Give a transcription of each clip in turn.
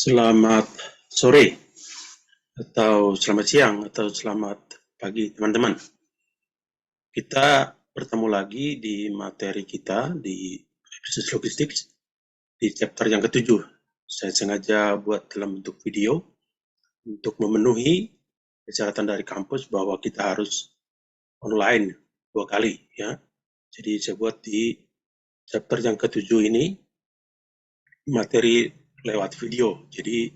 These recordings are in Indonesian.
Selamat sore, atau selamat siang, atau selamat pagi teman-teman. Kita bertemu lagi di materi kita di bisnis logistik di chapter yang ketujuh. Saya sengaja buat dalam bentuk video untuk memenuhi persyaratan dari kampus bahwa kita harus online 2 kali ya. Jadi saya buat di chapter yang ketujuh ini materi lewat video. Jadi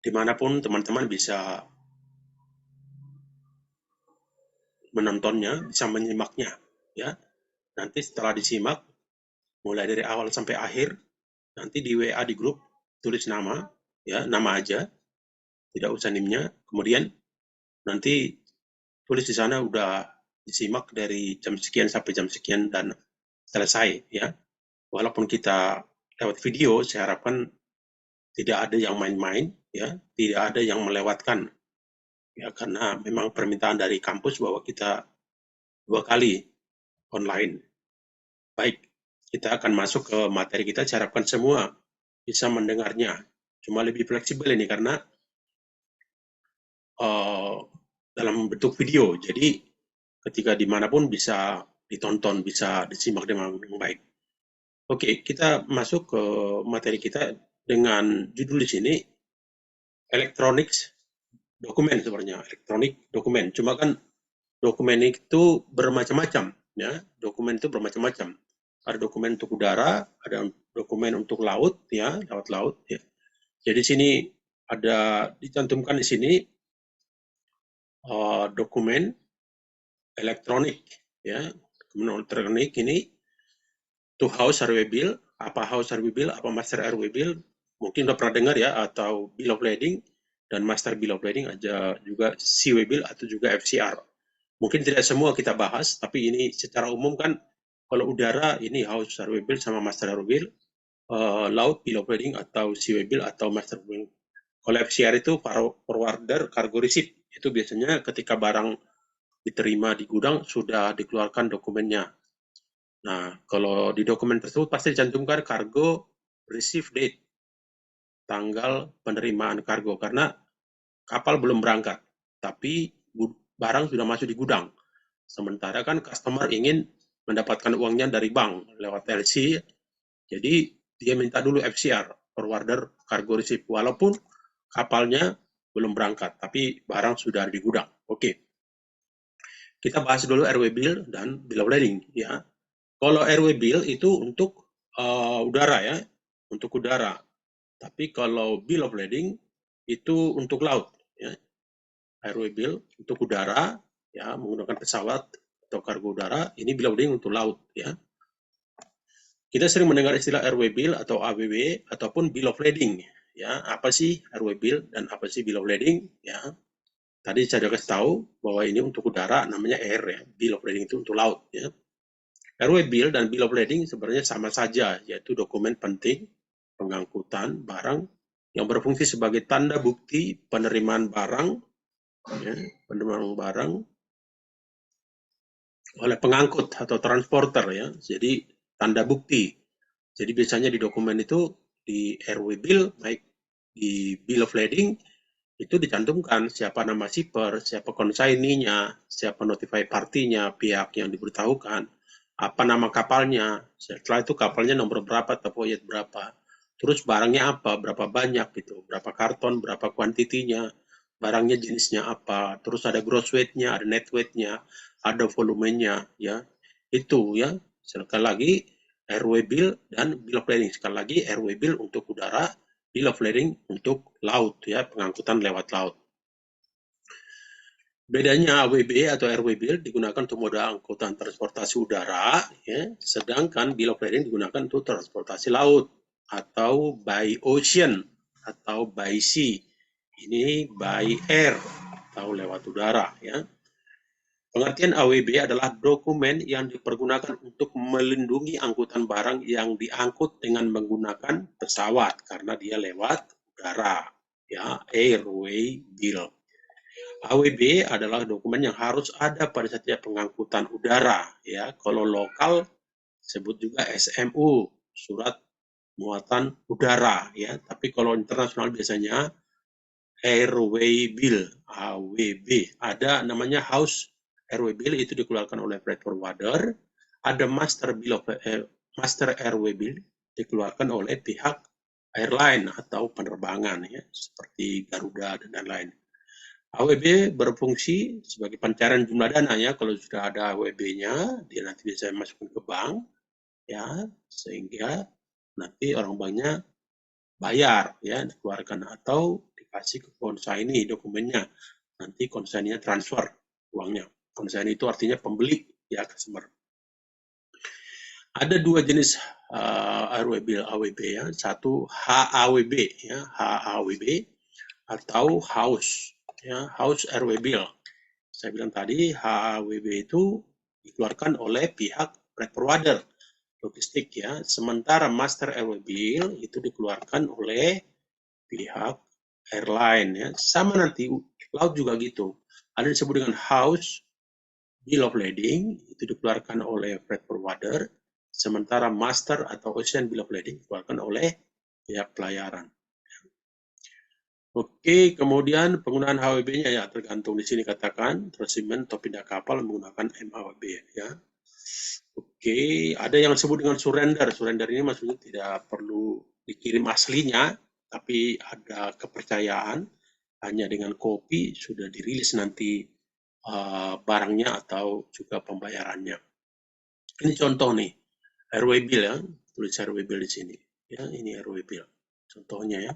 dimanapun teman-teman bisa menontonnya, bisa menyimaknya ya. Nanti setelah disimak mulai dari awal sampai akhir, nanti di WA di grup tulis nama ya, nama aja, tidak usah nimnya. Kemudian nanti tulis di sana udah disimak dari jam sekian sampai jam sekian dan selesai ya. Walaupun kita lewat video, saya harapkan tidak ada yang main-main ya, tidak ada yang melewatkan ya, karena memang permintaan dari kampus bahwa kita 2 kali online. Baik, kita akan masuk ke materi kita. Saya harapkan semua bisa mendengarnya. Cuma lebih fleksibel ini karena dalam bentuk video. Jadi ketika dimanapun bisa ditonton, bisa disimak dengan baik. Oke, kita masuk ke materi kita dengan judul di sini Electronics Dokumen sebenarnya, elektronik dokumen. Cuma kan dokumen itu bermacam-macam ya. Dokumen itu bermacam-macam. Ada dokumen untuk udara, ada dokumen untuk laut ya, lewat laut ya. Jadi sini ada dicantumkan di sini dokumen elektronik ya. Dokumen elektronik ini to house RW bill, apa house RW bill, apa master RW bill, mungkin udah pernah dengar ya, atau bill of lading dan master bill of lading, aja juga CW bill atau juga FCR. Mungkin tidak semua kita bahas, tapi ini secara umum kan kalau udara ini house RW bill sama master RW bill, laut bill of lading atau CW bill atau master bill. Kalau FCR itu forwarder cargo receipt, itu biasanya ketika barang diterima di gudang sudah dikeluarkan dokumennya. Nah, kalau di dokumen tersebut pasti dicantumkan cargo receive date, tanggal penerimaan kargo, karena kapal belum berangkat, tapi barang sudah masuk di gudang. Sementara kan customer ingin mendapatkan uangnya dari bank lewat LC, jadi dia minta dulu FCR, forwarder cargo receipt, walaupun kapalnya belum berangkat, tapi barang sudah di gudang. Oke. Kita bahas dulu RW bill dan bill of lading ya. Kalau RW bill itu untuk udara ya, untuk udara. Tapi kalau bill of lading itu untuk laut ya. RW bill untuk udara ya, menggunakan pesawat atau kargo udara, ini bill of lading untuk laut ya. Kita sering mendengar istilah RW bill atau ABW ataupun bill of lading ya. Apa sih RW bill dan apa sih bill of lading ya? Tadi saya sudah kasih tahu bahwa ini untuk udara namanya air ya, bill of lading itu untuk laut ya. RW bill dan bill of lading sebenarnya sama saja, yaitu dokumen penting pengangkutan barang yang berfungsi sebagai tanda bukti penerimaan barang ya, penerimaan barang oleh pengangkut atau transporter ya. Jadi tanda bukti. Jadi biasanya di dokumen itu di RW bill, baik di bill of lading itu dicantumkan siapa nama shipper, siapa konsaininya, siapa notify partinya, pihak yang diberitahukan, apa nama kapalnya, setelah itu kapalnya nomor berapa atau voyage berapa, terus barangnya apa, berapa banyak gitu, berapa karton, berapa kuantitinya, barangnya jenisnya apa, terus ada gross weight-nya, ada net weight-nya, ada volumenya ya. Itu ya. Sekali lagi RW bill dan bill of lading. Sekali lagi RW bill untuk udara, bill of lading untuk laut ya, pengangkutan lewat laut. Bedanya AWB atau RW bill digunakan untuk moda angkutan transportasi udara ya, sedangkan bill of lading digunakan untuk transportasi laut atau by ocean atau by sea. Ini by air atau lewat udara ya. Pengertian AWB adalah dokumen yang dipergunakan untuk melindungi angkutan barang yang diangkut dengan menggunakan pesawat karena dia lewat udara ya, airway bill. AWB adalah dokumen yang harus ada pada setiap pengangkutan udara ya. Kalau lokal sebut juga SMU, surat muatan udara ya. Tapi kalau internasional biasanya airway bill, AWB. Ada namanya house airway bill, itu dikeluarkan oleh freight forwarder. Ada master airway bill dikeluarkan oleh pihak airline atau penerbangan ya, seperti Garuda dan lain-lain. AWB berfungsi sebagai pencairan jumlah dana ya. Kalau sudah ada AWB-nya, dia nanti bisa masukkan ke bank ya, sehingga nanti orang banknya bayar ya, dikeluarkan atau dikasih ke konsignee dokumennya. Nanti konsignee transfer uangnya. Konsignee itu artinya pembeli ya, customer. Ada dua jenis airway bill AWB ya. Satu HAWB ya, HAWB atau house ya, house airway bill. Saya bilang tadi HAWB itu dikeluarkan oleh pihak freight forwarder logistik ya. Sementara master airway bill itu dikeluarkan oleh pihak airline ya. Sama nanti laut juga gitu. Ada disebut dengan house bill of lading, itu dikeluarkan oleh freight forwarder, sementara master atau ocean bill of lading dikeluarkan oleh pihak pelayaran. Oke, kemudian penggunaan HWB-nya ya tergantung di sini katakan transshipment atau pindah kapal menggunakan MHWB ya. Oke, ada yang disebut dengan surrender. Surrender ini maksudnya tidak perlu dikirim aslinya, tapi ada kepercayaan hanya dengan kopi sudah dirilis nanti barangnya atau juga pembayarannya. Ini contoh nih, airway bill ya, tulis airway bill di sini. Ya, ini airway bill. Contohnya ya.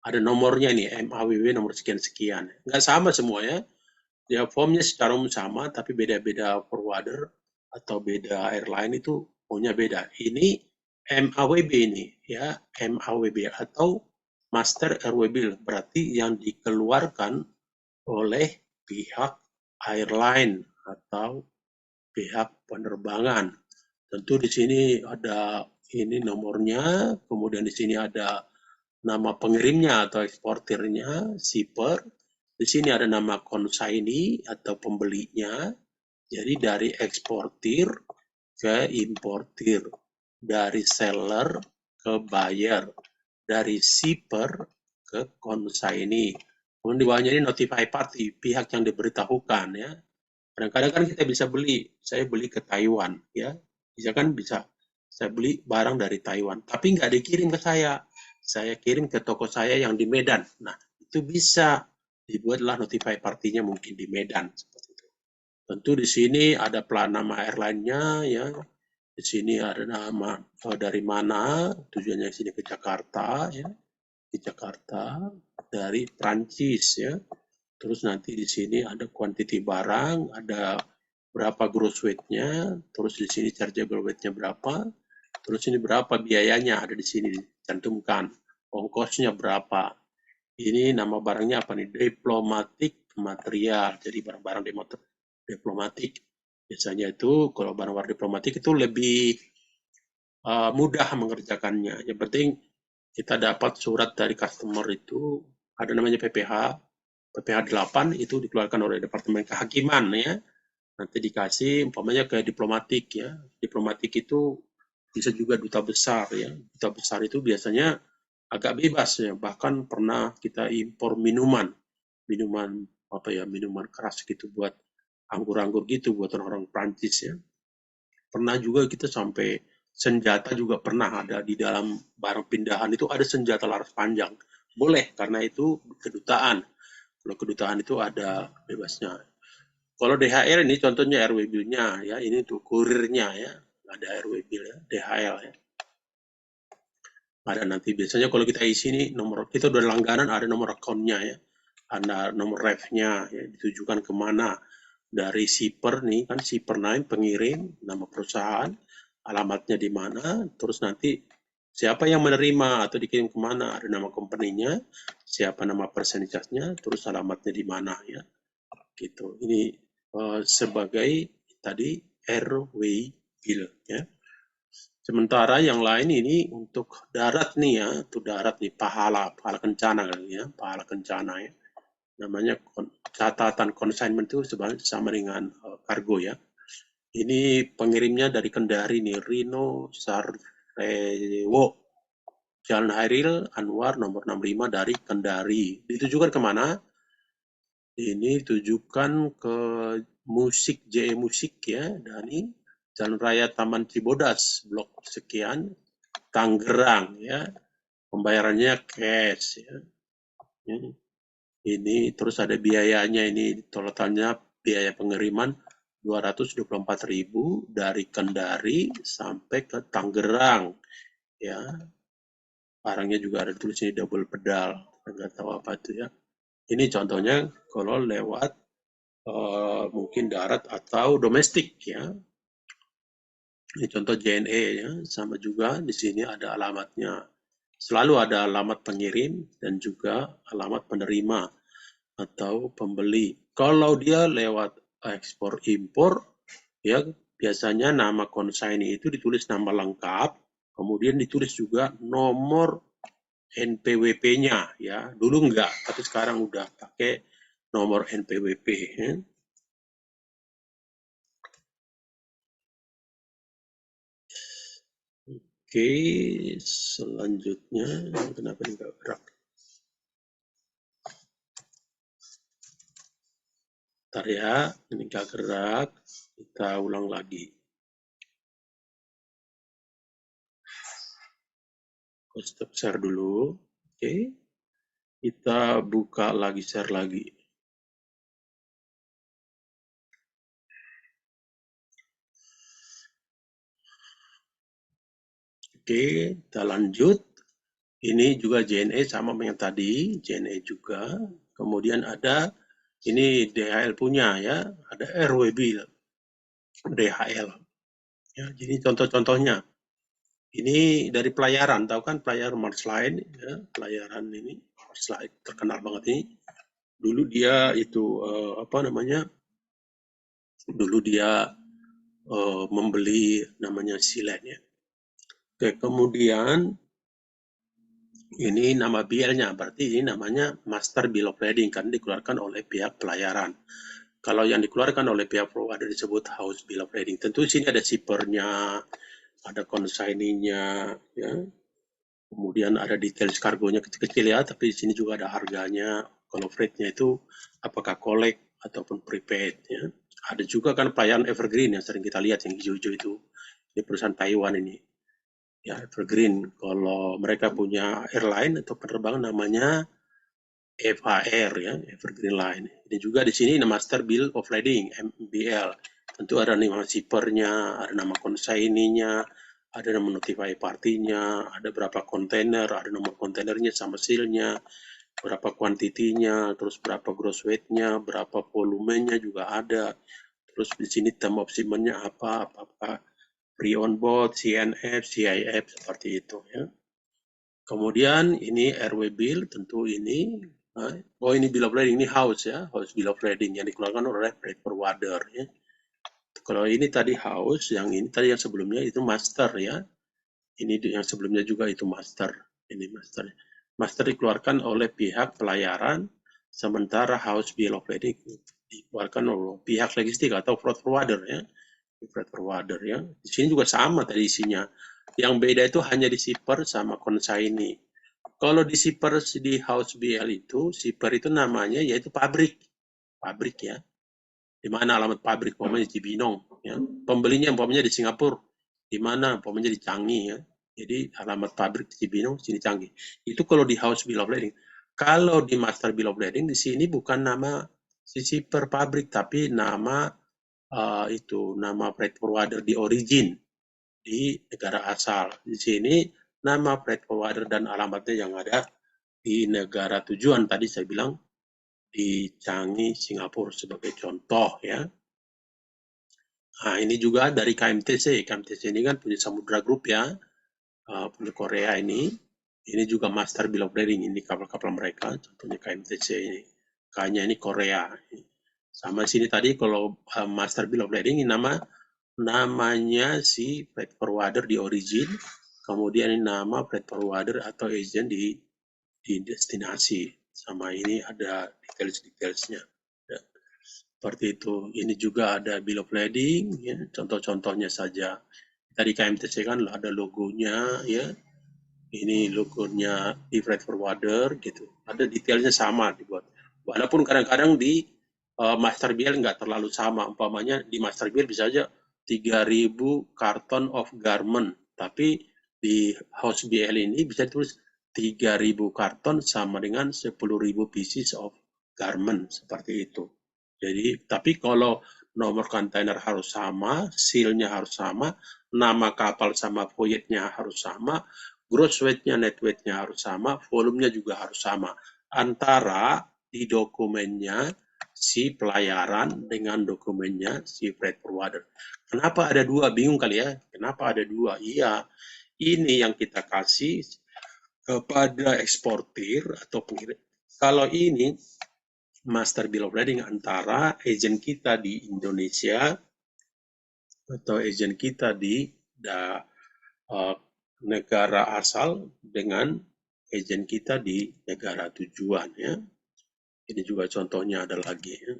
Ada nomornya nih, MAWB nomor sekian-sekian. Nggak sama semua ya. Ya, formnya secara umum sama, tapi beda-beda forwarder atau beda airline itu punya beda. Ini MAWB ini ya, MAWB atau Master Airway Bill, berarti yang dikeluarkan oleh pihak airline atau pihak penerbangan. Tentu di sini ada ini nomornya, kemudian di sini ada nama pengirimnya atau eksportirnya, shipper. Di sini ada nama konsignee atau pembelinya. Jadi dari eksportir ke importir, dari seller ke buyer, dari shipper ke consignee. Kemudian di bawahnya ini notify party, pihak yang diberitahukan ya. Kadang-kadang kan kita bisa beli, saya beli ke Taiwan ya, bisa kan bisa. Saya beli barang dari Taiwan, tapi nggak dikirim ke saya kirim ke toko saya yang di Medan. Nah, itu bisa dibuatlah notify partinya mungkin di Medan seperti itu. Tentu di sini ada nama airline-nya ya. Di sini ada nama dari mana, tujuannya sini ke Jakarta ya. Di Jakarta dari Prancis ya. Terus nanti di sini ada quantity barang, ada berapa gross weight-nya, terus di sini chargeable weight-nya berapa, terus ini berapa biayanya, ada di sini dicantumkan, ongkosnya berapa. Ini nama barangnya apa nih? Diplomatic material, jadi barang-barang diplomatik. Biasanya itu kalau barang-barang diplomatik itu lebih mudah mengerjakannya. Yang penting kita dapat surat dari customer itu, ada namanya PPH 8 itu dikeluarkan oleh Departemen Kehakiman ya. Nanti dikasih umpamanya ke diplomatik ya. Diplomatik itu bisa juga duta besar ya. Duta besar itu biasanya agak bebas ya. Bahkan pernah kita impor minuman apa ya, minuman keras gitu buat anggur-anggur gitu buat orang-orang Prancis ya. Pernah juga kita sampai senjata juga pernah ada di dalam barang pindahan itu, ada senjata laras panjang. Boleh karena itu kedutaan. Kalau kedutaan itu ada bebasnya. Kalau DHL ini contohnya airway bill-nya ya, ini untuk kurirnya ya, ada airway bill ya, DHL ya. Ada nanti biasanya kalau kita isi ini nomor, kita udah langganan ada nomor account-nya ya, ada nomor ref-nya ya, ditujukan kemana. Dari shipper nih kan, shipper name pengirim, nama perusahaan, alamatnya di mana, terus nanti siapa yang menerima atau dikirim kemana, ada nama company-nya, siapa nama persentasenya, terus alamatnya di mana ya, gitu. Ini sebagai tadi airway bill ya. Sementara yang lain ini untuk darat nih ya, untuk darat nih pahala kencana kali ya, pahala kencana ya. Namanya catatan consignment itu sebenarnya sama dengan kargo ya. Ini pengirimnya dari Kendari nih, Rino Sarrewo. Jalan Hairil Anwar nomor 65 dari Kendari. Ditujukan kemana? Ini ditujukan ke musik, JE Musik ya, dari Jalan Raya Taman Cibodas, blok sekian, Tangerang ya. Pembayarannya cash ya. Ini terus ada biayanya, ini totalnya biaya pengiriman 224.000 dari Kendari sampai ke Tangerang ya. Barangnya juga ada tulis ini double pedal, nggak tahu apa itu ya. Ini contohnya kalau lewat mungkin darat atau domestik ya. Ini contoh JNE ya, sama juga di sini ada alamatnya. Selalu ada alamat pengirim dan juga alamat penerima atau pembeli. Kalau dia lewat ekspor impor, ya biasanya nama konsignee itu ditulis nama lengkap, kemudian ditulis juga nomor NPWP-nya ya. Dulu enggak, tapi sekarang udah pakai nomor NPWP. Ya. Oke, selanjutnya kenapa ini enggak gerak? Bentar ya, ini enggak gerak. Kita ulang lagi. Stop share dulu. Oke. Kita buka lagi, share lagi. Oke, kita lanjut. Ini juga JNE sama dengan tadi, JNE juga. Kemudian ada, ini DHL punya ya, ada RWB DHL. Ya, jadi contoh-contohnya. Ini dari pelayaran, tahu kan pelayaran Marsline, ya, pelayaran ini, Marsline terkenal banget ini. Dulu dia itu, apa namanya, dulu dia membeli namanya Silen ya. Oke, kemudian ini nama BL-nya, berarti ini namanya Master Bill of Lading, kan dikeluarkan oleh pihak pelayaran. Kalau yang dikeluarkan oleh pihak provider disebut House Bill of Lading. Tentu sini ada shipper-nya, ada consignee-nya, ya. Kemudian ada details kargonya kecil-kecil ya, tapi di sini juga ada harganya. Kalau freight-nya itu apakah collect ataupun prepaid ya. Ada juga kan pelayaran Evergreen yang sering kita lihat yang hijau-hijau itu. Ini perusahaan Taiwan ini. Ya, Evergreen. Kalau mereka punya airline atau penerbangan namanya FHR ya, Evergreen Line. Ini juga di sini Master Bill of Lading, MBL. Tentu ada nama shipper-nya, ada nama consignee-nya, ada nama notify party-nya, ada berapa kontainer, ada nomor kontainernya sama seal-nya, berapa kuantitinya, terus berapa gross weight-nya, berapa volumenya juga ada. Terus di sini term of shipment-nya apa, apakah pre-on board, CNF, CIF, seperti itu ya. Kemudian ini RW Bill, tentu ini, oh ini Bill of Lading, ini House ya, House Bill of Lading yang dikeluarkan oleh freight forwarder ya. Kalau ini tadi House, yang ini tadi yang sebelumnya itu Master ya. Ini yang sebelumnya juga itu Master, ini Master. Master dikeluarkan oleh pihak pelayaran, sementara House Bill of Lading dikeluarkan oleh pihak logistik atau freight forwarder ya. Freight forwarder ya. Di sini juga sama tadi isinya. Yang beda itu hanya di shipper sama consignee. Kalau di shipper di House BL itu, shipper itu namanya yaitu pabrik ya. Di mana alamat pabrik, umpamanya di Cibinong, ya. Pembelinya umpamanya di Singapura, di mana umpamanya di Changi ya. Jadi alamat pabrik di Cibinong, sini Changi. Itu kalau di House Bill of Lading. Kalau di Master Bill of Lading di sini bukan nama si shipper pabrik, tapi nama itu nama freight forwarder di origin di negara asal. Di sini nama freight forwarder dan alamatnya yang ada di negara tujuan tadi saya bilang di Changi, Singapura sebagai contoh ya. Nah ini juga dari KMTC. KMTC ini kan punya Samudra Group ya, punya Korea ini. Ini juga Master Bill of Lading, ini kapal-kapal mereka, contohnya KMTC ini. Kayaknya ini Korea. Sama sini tadi kalau Master Bill of Lading ini namanya si freight forwarder di origin, kemudian ini nama freight forwarder atau agent di destinasi. Sama ini ada details-detailsnya. Ya. Seperti itu. Ini juga ada bill of lading, ya. Contoh-contohnya saja. Tadi KMTC kan ada logonya, ya. ini logonya di freight forwarder gitu. Ada detailnya sama dibuat. Walaupun kadang-kadang di master bill nggak terlalu sama. Umpamanya di master bill bisa aja 3.000 karton of garment, tapi di house BL ini bisa tulis 3.000 karton sama dengan 10.000 pieces of garment, seperti itu. Jadi, tapi kalau nomor kontainer harus sama, seal-nya harus sama, nama kapal sama voyage-nya harus sama, gross weight-nya, net weight-nya harus sama, volumenya juga harus sama. Antara di dokumennya si pelayaran dengan dokumennya si freight forwarder. Kenapa ada dua? Bingung kali ya? Kenapa ada dua? Iya, ini yang kita kasih kepada eksportir atau pengirim. Kalau ini master bill of lading antara agent kita di Indonesia atau agent kita di negara asal dengan agent kita di negara tujuan ya. Ini juga contohnya ada lagi ya.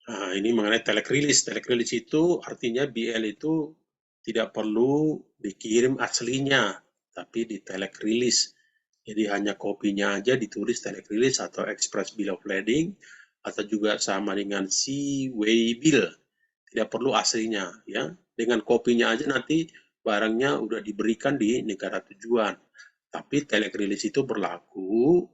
Nah, ini mengenai telekrilis. Telekrilis itu artinya BL itu tidak perlu dikirim aslinya, tapi di telekrilis. Jadi hanya kopinya aja ditulis telekrilis atau express bill of lading atau juga sama dengan C-way bill. Tidak perlu aslinya ya. Dengan kopinya aja nanti barangnya udah diberikan di negara tujuan. Tapi telekrilis itu berlaku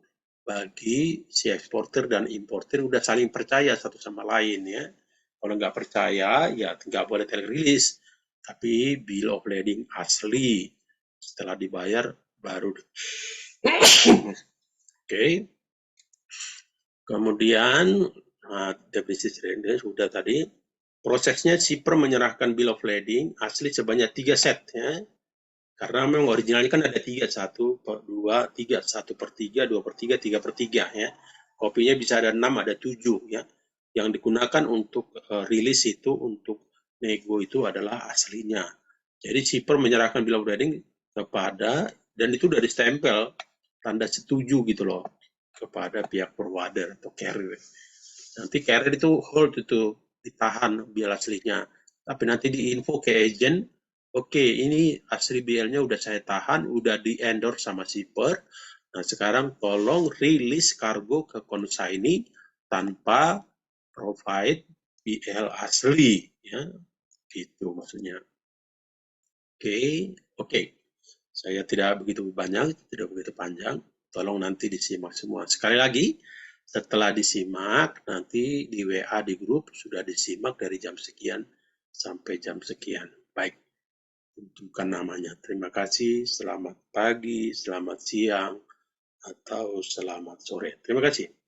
bagi si eksportir dan importir udah saling percaya satu sama lain ya. Kalau nggak percaya ya nggak boleh telerilis. Tapi bill of lading asli setelah dibayar baru. Oke. Kemudian defisit rendah sudah tadi. Prosesnya shipper menyerahkan bill of lading asli sebanyak 3 set ya. Karena memang originalnya kan ada 3, 1 per 2, 3, 1 per 3, 2 per 3, 3 per 3 ya. Kopinya bisa ada 6, ada 7 ya. Yang digunakan untuk rilis itu, untuk nego itu adalah aslinya. Jadi shipper menyerahkan bill of lading kepada, dan itu udah distempel, tanda setuju gitu loh, kepada pihak forwarder atau carrier. Nanti carrier itu hold itu, ditahan bill aslinya. Tapi nanti diinfo ke agent, oke, ini asli BL-nya udah saya tahan, udah di-endorse sama shipper. Nah, sekarang tolong rilis kargo ke consignee tanpa provide BL asli, ya. Gitu maksudnya. Oke. Saya tidak begitu banyak, tidak begitu panjang. Tolong nanti disimak semua. Sekali lagi, setelah disimak, nanti di WA di grup sudah disimak dari jam sekian sampai jam sekian. Baik. Tentukan namanya. Terima kasih, selamat pagi, selamat siang, atau selamat sore. Terima kasih.